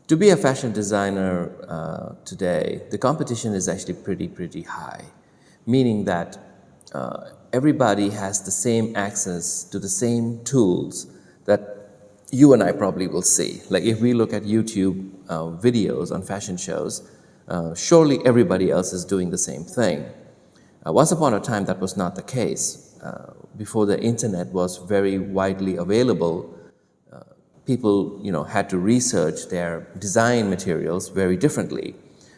To be a fashion designer today, the competition is actually pretty high, meaning that everybody has the same access to the same tools that you and I probably will see. Like if we look at YouTube videos on fashion shows, surely everybody else is doing the same thing. Once upon a time, that was not the case. Before the internet was very widely available, people had to research their design materials very differently.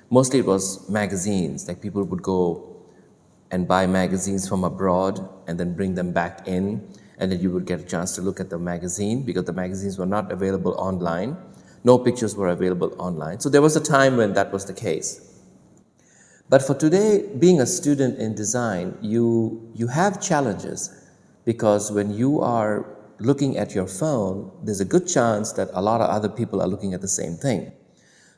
Mostly it was magazines, like people would go and buy magazines from abroad and then bring them back in, and then you would get a chance to look at the magazine because the magazines were not available online. No pictures were available online. So there was a time when that was the case. But for today, being a student in design, you have challenges because when you are looking at your phone, there's a good chance that a lot of other people are looking at the same thing.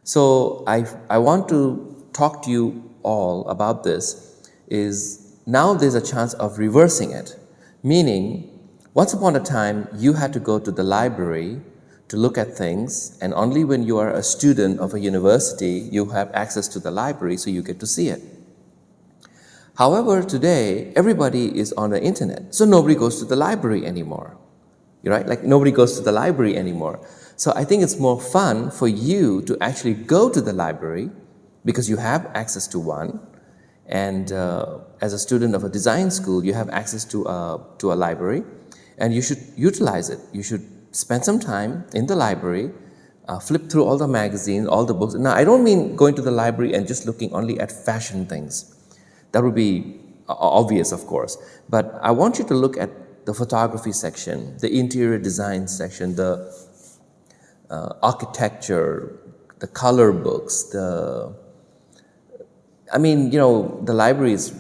So I want to talk to you all about this. Is now there's a chance of reversing it, meaning once upon a time you had to go to the library to look at things, and only when you are a student of a university you have access to the library, so you get to see it. However, today everybody is on the internet, so nobody goes to the library anymore. Right? Like nobody goes to the library anymore. So I think it's more fun for you to actually go to the library because you have access to one. And as a student of a design school, you have access to a library, and you should utilize it. You should spend some time in the library, flip through all the magazines, all the books. Now, I don't mean going to the library and just looking only at fashion things. That would be obvious, of course. But I want you to look at the photography section, the interior design section, the architecture, the color books, the library is,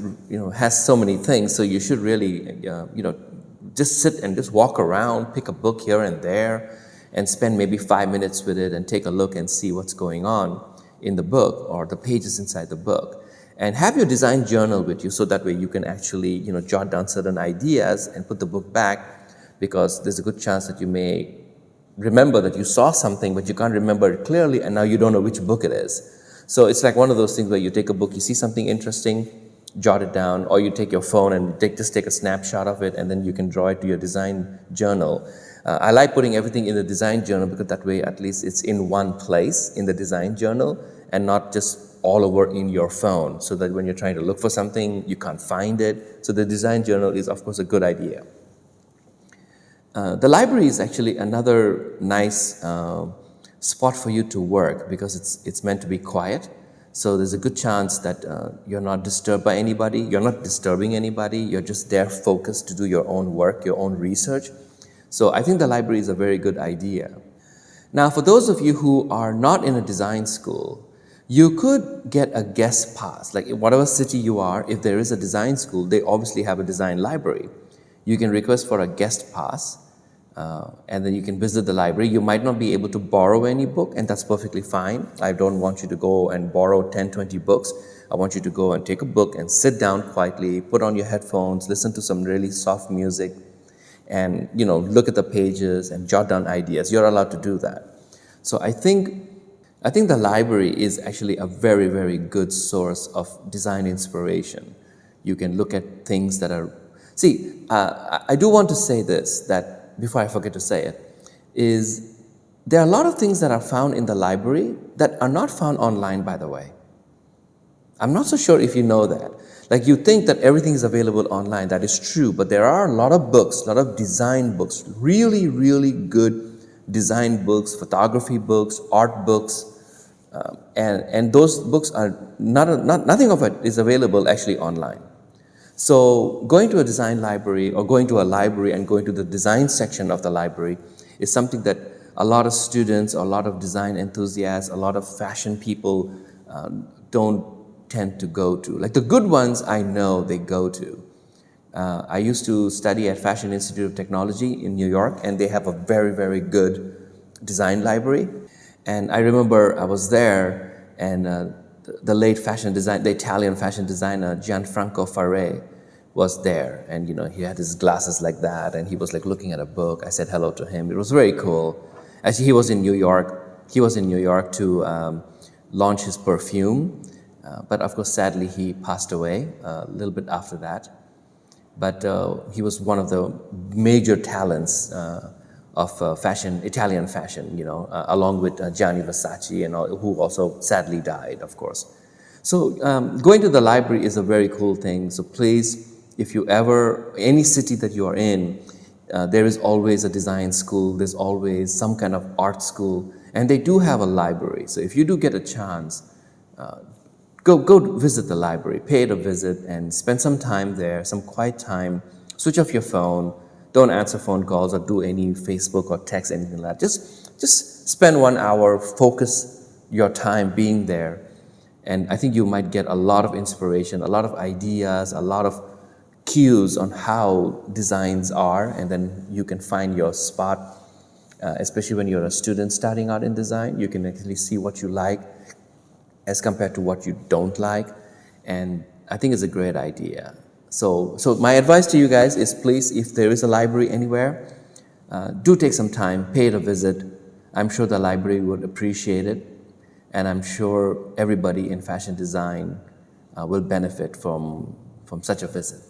has so many things, so you should really, just sit and just walk around, pick a book here and there, and spend maybe 5 minutes with it and take a look and see what's going on in the book or the pages inside the book. And have your design journal with you so that way you can actually, jot down certain ideas and put the book back, because there's a good chance that you may remember that you saw something but you can't remember it clearly, and now you don't know which book it is. So it's like one of those things where you take a book, you see something interesting, jot it down, or you take your phone and just take a snapshot of it, and then you can draw it to your design journal. I like putting everything in the design journal because that way at least it's in one place in the design journal and not just all over in your phone, so that when you're trying to look for something, you can't find it. So the design journal is, of course, a good idea. The library is actually another nice spot for you to work because it's meant to be quiet. So there's a good chance that you're not disturbed by anybody, you're not disturbing anybody, you're just there focused to do your own work, your own research. So I think the library is a very good idea. Now, for those of you who are not in a design school, you could get a guest pass. Like in whatever city you are, if there is a design school, they obviously have a design library. You can request for a guest pass, and then you can visit the library. You might not be able to borrow any book, and that's perfectly fine. I don't want you to go and borrow 10, 20 books. I want you to go and take a book and sit down quietly, put on your headphones, listen to some really soft music, and look at the pages and jot down ideas. You're allowed to do that. So I think the library is actually a very good source of design inspiration. You can look at things that are... See, I do want to say this, that before I forget to say it, is there are a lot of things that are found in the library that are not found online, by the way. I'm not so sure if you know that. Like you think that everything is available online. That is true, but there are a lot of books, a lot of design books, really good design books, photography books, art books, and those books are nothing of it is available actually online. So going to a design library or going to a library and going to the design section of the library is something that a lot of students, a lot of design enthusiasts, a lot of fashion people don't tend to go to. Like the good ones I know they go to. I used to study at Fashion Institute of Technology in New York, and they have a very good design library. And I remember I was there, and the late the Italian fashion designer Gianfranco Ferré was there, and he had his glasses like that, and he was like looking at a book. I said hello to him. It was very cool. Actually, he was in New York He was in New York to launch his perfume, but of course, sadly, he passed away a little bit after that. But he was one of the major talents of fashion, Italian fashion, along with Gianni Versace and all, who also sadly died, of course. So going to the library is a very cool thing. So please, if you ever, any city that you are in, there is always a design school, there's always some kind of art school, and they do have a library. So if you do get a chance, go visit the library, pay it a visit, and spend some time there, some quiet time. Switch off your phone. Don't answer phone calls or do any Facebook or text, anything like that. Just spend 1 hour, focus your time being there. And I think you might get a lot of inspiration, a lot of ideas, a lot of cues on how designs are, and then you can find your spot, especially when you're a student starting out in design. You can actually see what you like as compared to what you don't like, and I think it's a great idea. So my advice to you guys is, please, if there is a library anywhere, do take some time, pay it a visit. I'm sure the library would appreciate it, and I'm sure everybody in fashion design will benefit from such a visit.